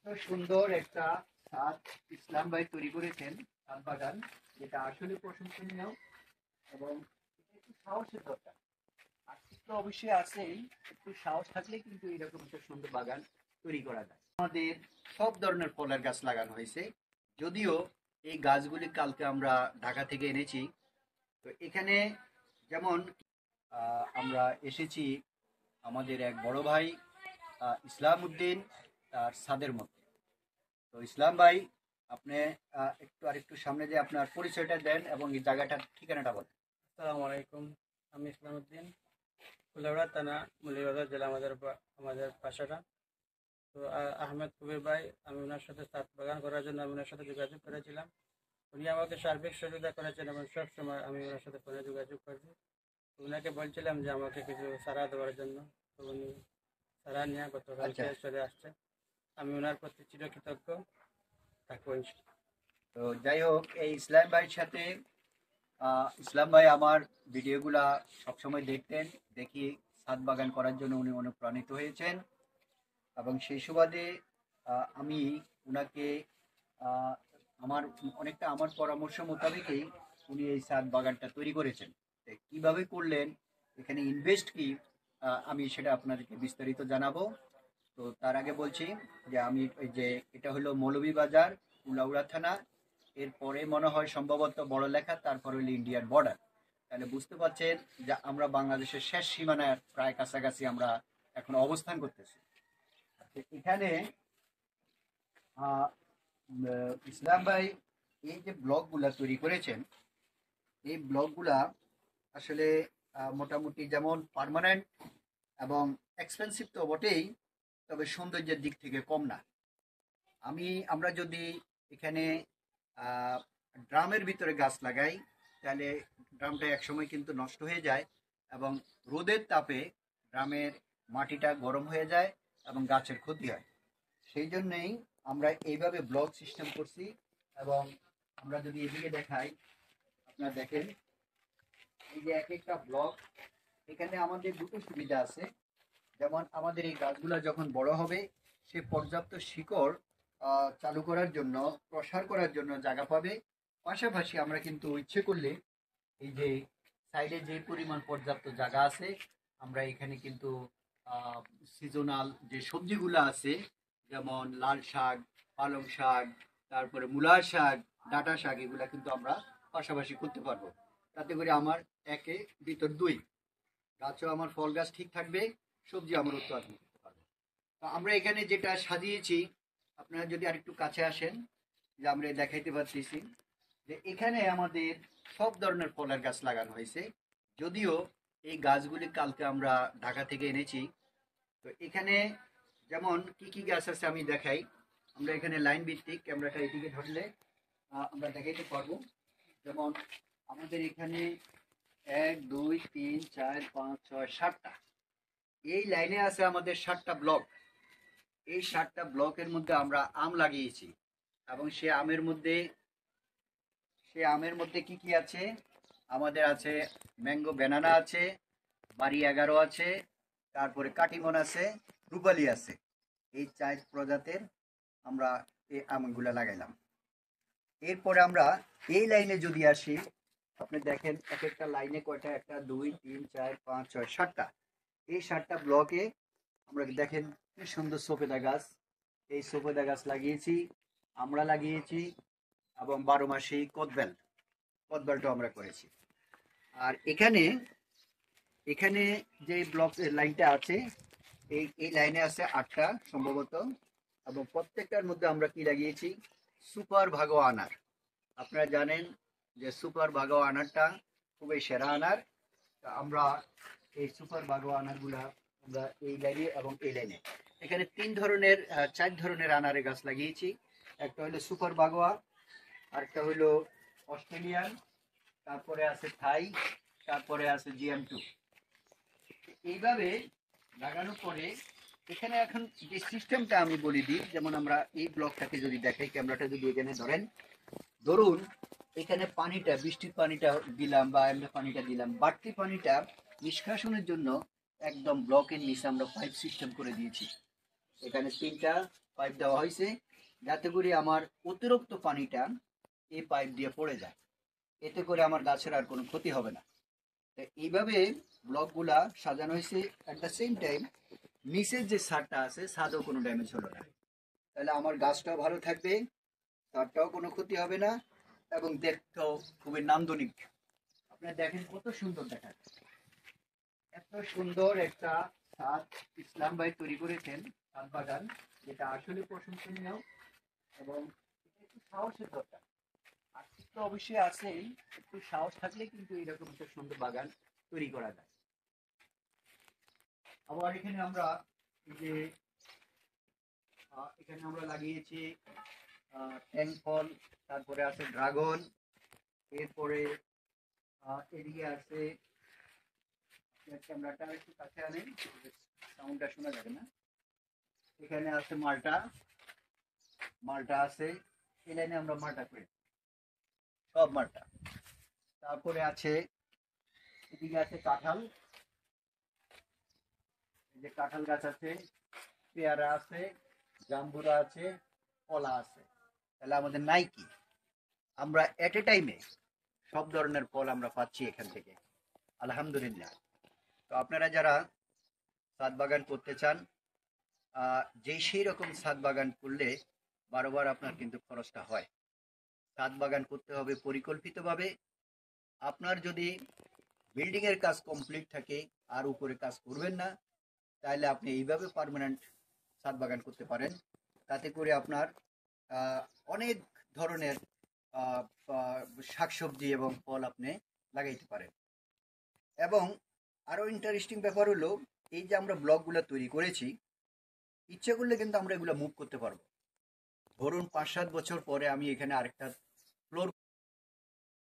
এত সুন্দর একটা ছাদ ইসলাম ভাই তৈরি করেছেন, ছাদ বাগান, যেটা আসলে প্রশংসনীয়। এবং এটা একটু সাহসের দরকার। আর্থিক তো অবশ্যই আছেই, একটু সাহস থাকলে কিন্তু এরকম একটা সুন্দর বাগান তৈরি করা যায়। আমাদের সব ধরনের ফলের গাছ লাগানো হয়েছে, যদিও এই গাছগুলি কালকে আমরা ঢাকা থেকে এনেছি। তো এখানে যেমন আমরা এসেছি আমাদের এক বড় ভাই ইসলাম উদ্দিন তার ছাদের মধ্যে। তো ইসলাম ভাই, আপনি একটু আরেকটু সামনে যে আপনার পরিচয়টা দেন এবং এই জায়গাটার ঠিকানাটা বলেন। আসসালামু আলাইকুম। আমি ইসলামউদ্দিন, কুলাউড়া থানা, মৌলভীবাজার জেলা, আমাদের বাসাটা। তো আহমেদ কবির ভাই, আমি ওনার সাথে ছাদ বাগান করার জন্য আমি ওনার সাথে যোগাযোগ করেছিলাম। উনি আমাকে সার্বিক সহযোগিতা করেছেন এবং সব সময় আমি ওনার সাথে ফোনে যোগাযোগ করেছি। তো ওনাকে বলছিলাম যে আমাকে কিছু সারা দেওয়ার জন্য। তো উনি সারা নিয়ে গতকালকে আচ্ছা, চলে আসছে। আমি ওনার প্রতি চিরকৃতজ্ঞ থাকবো ইনশাআল্লাহ। তো যাই হোক, এই ইসলাম ভাইয়ের সাথে ইসলাম ভাই আমার ভিডিওগুলা সবসময় দেখতেন, দেখি ছাদ বাগান করার জন্য উনি অনুপ্রাণিত হয়েছেন। এবং সেই সুবাদে আমি উনাকে আহ, আমার পরামর্শ মোতাবেকই উনি এই ছাদ বাগানটা তৈরি করেছেন। তো কিভাবে করলেন, এখানে ইনভেস্ট কি, আমি সেটা আপনাদেরকে বিস্তারিত জানাবো। তো তার আগে বলছি যে আমি এই যে এটা হলো মৌলভীবাজার, কুলাউড়া থানা, এরপরে মনে হয় সম্ভবত বড় লেখা, তারপর হলো ইন্ডিয়ান বর্ডার। তাহলে বুঝতে পারছেন যে আমরা বাংলাদেশের শেষ সীমানার প্রায় কাছাকাছি আমরা এখন অবস্থান করতেছি। তো এখানে আহ, ইসলাম ভাই এই যে ব্লকগুলা তৈরি করেছেন, এই ব্লকগুলা আসলে মোটামুটি যেমন পার্মানেন্ট এবং এক্সপেন্সিভ তো বটেই, তবে সৌন্দর্যের দিক থেকে কম না। আমরা যদি এখানে আহ, ড্রামের ভিতরে গাছ লাগাই, তাহলে ড্রামটা একসময় কিন্তু নষ্ট হয়ে যায় এবং রোদের তাপে ড্রামের মাটিটা গরম হয়ে যায় এবং গাছের ক্ষতি হয়। সেই জন্যই আমরা এইভাবে ব্লক সিস্টেম করছি। এবং আমরা যদি এদিকে দেখাই, আপনারা দেখেন এই যে এক একটা ব্লক, এখানে আমাদের দুটো সুবিধা আছে। যেমন আমাদের এই গাছগুলো যখন বড় হবে, সে পর্যাপ্ত শিকড় চালু করার জন্য, প্রসার করার জন্য জায়গা পাবে। পাশাপাশি আমরা কিন্তু ইচ্ছে করলে এই যে সাইডে যে পরিমাণ পর্যাপ্ত জায়গা আছে, আমরা এখানে কিন্তু সিজনাল যে সবজিগুলো আছে, যেমন লাল শাক, পালং শাক, তারপরে মূলার শাক, ডাঁটা শাক, এগুলা কিন্তু আমরা পাশাপাশি করতে পারবো। তাতে করে আমার একে ভিতর দুই, গাছও আমার ফল গাছ ঠিক থাকবে, সবজি আমার উৎপাদন করতে পারবো। তো আমরা এখানে যেটা সাজিয়েছি, আপনারা যদি আরেকটু কাছে আসেন, যে আমরা দেখাইতে পারতেছি যে এখানে আমাদের সব ধরনের ফলের গাছ লাগানো হয়েছে, যদিও এই গাছগুলি কালকে আমরা ঢাকা থেকে এনেছি। তো এখানে যেমন কি কি গাছ আছে আমি দেখাই। আমরা এখানে লাইন ভিত্তিক, ক্যামেরাটা এদিকে ধরলে আমরা দেখাইতে পারবো। যেমন আমাদের এখানে 1 2 3 4 5 6 7টা, এই লাইনে আছে আমাদের 7টা ব্লক। এই 7টা ব্লকের মধ্যে আমরা আম লাগিয়েছি। এবং সে আমের মধ্যে কি কি আছে, আমাদের আছে ম্যাঙ্গো ব্যানানা আছে, বাড়ি 11 আছে, তারপরে কাটিমন আছে, রূপালি আছে। এই 4 প্রজাতির আমরা এই আমগুলা লাগাইলাম। এরপরে আমরা এই লাইনে যদি আসি, আপনি দেখেন এক একটা লাইনে কয়টা, 1 2 3 4 5 6 7টা। এই 7টা ব্লকে আমরা দেখেন কি সুন্দর সফেদা গাছ, এই সফেদা গাছ লাগিয়েছি, আমরা লাগিয়েছি। এবং 12 মাসি কদবেলটা আমরা করেছি। আর এখানে এখানে যে ব্লক লাইনটা আছে, এই লাইনে আছে 8টা সম্ভবত। এবং প্রত্যেকটার মধ্যে আমরা কি লাগিয়েছি, সুপার ভাগো আনার। আপনারা জানেন যে সুপার ভাগো আনারটা খুবই সেরা আনার। তা আমরা এই সুপার ভাগো আনারগুলা আমরা এই লাইনে এবং এই লাইনে এখানে 4 ধরনের আনারের গাছ লাগিয়েছি। একটা হলো সুপার বাগোয়া, আরেকটা হলো অস্ট্রেলিয়ান, তারপরে আছে থাই, তারপরে আছে GM2। এইভাবে লাগানোর পরে এখানে এখন যে সিস্টেমটা আমি বলে দিই, যেমন আমরা এই ব্লকটাকে যদি দেখাই, ক্যামেরাটা যদি এখানে ধরুন এখানে পানিটা, বৃষ্টির পানিটা দিলাম বা এমনি পানিটা দিলাম, বাড়তি পানিটা নিষ্কাশনের জন্য একদম ব্লকের নিচে আমরা পাইপ সিস্টেম করে দিয়েছি। এখানে 3টা পাইপ দেওয়া হয়েছে যাতে করে আমার অতিরিক্ত পানিটা এই পাইপ দিয়ে পড়ে যায়, এতে করে আমার গাছের আর কোনো ক্ষতি হবে না। তো এইভাবে ব্লকগুলা সাজানো হয়েছে। অ্যাট দ্য সেম টাইম নিচের যে ছাদটা আছে ছাদও কোনো ড্যামেজ হলো না, তাহলে আমার গাছটাও ভালো থাকবে, ছাদটাও কোনো ক্ষতি হবে না, এবং দেখতেও খুবই নান্দনিক। আপনারা দেখেন কত সুন্দর দেখাচ্ছে, এত সুন্দর একটা ছাদ ইসলাম ভাই তৈরি করেছেন, ছাদ বাগান, যেটা আসলে প্রশংসনীয়। এবং এটা একটু সাহসের দরকার, আর্থিক তো অবশ্যই আছেই, একটু সাহস থাকলে কিন্তু এরকম একটা সুন্দর বাগান তৈরি করা যায়। আবার এখানে আমরা এই যে এখানে আমরা লাগিয়েছি ট্যাং ফল, তারপরে আছে ড্রাগন, এরপরে এদিকে আছে, ক্যামেরাটা একটু কাছে আনেন, সাউন্ডটা শোনা যাবে না। এখানে আছে মালটা, মালটা আছে, এই লাইনে আমরা মালটা করি, সব মালটা। তারপরে আছে এদিকে আছে কাঁঠাল, এই যে কাঁঠাল গাছ আছে, পেয়ারা আছে, জাম্বুরা আছে, কলা আছে। তাহলে আমাদের নাই কি, আমরা এট এ টাইমে সব ধরনের ফল আমরা পাচ্ছি এখান থেকে, আলহামদুলিল্লাহ। তো আপনারা যারা ছাদ বাগান করতে চান, যে সেই রকম ছাদ বাগান করলে বারবার আপনার কিন্তু খরচটা হয়। ছাদ বাগান করতে হবে পরিকল্পিতভাবে। আপনার যদি বিল্ডিং এর কাজ কমপ্লিট থাকে আর উপরে কাজ করবেন না, তাহলে আপনি এইভাবে পার্মানেন্ট ছাদ বাগান করতে পারেন। তাতে করে আপনার আহ, অনেক ধরনের আহ, আহ, শাকসবজি এবং ফল আপনি লাগাইতে পারেন। এবং আরো ইন্টারেস্টিং ব্যাপার হলো, এই যে আমরা ব্লকগুলো তৈরি করেছি, ইচ্ছে করলে কিন্তু আমরা এগুলো মুভ করতে পারবো। ধরুন 5-7 বছর পরে আমি এখানে আরেকটা ফ্লোর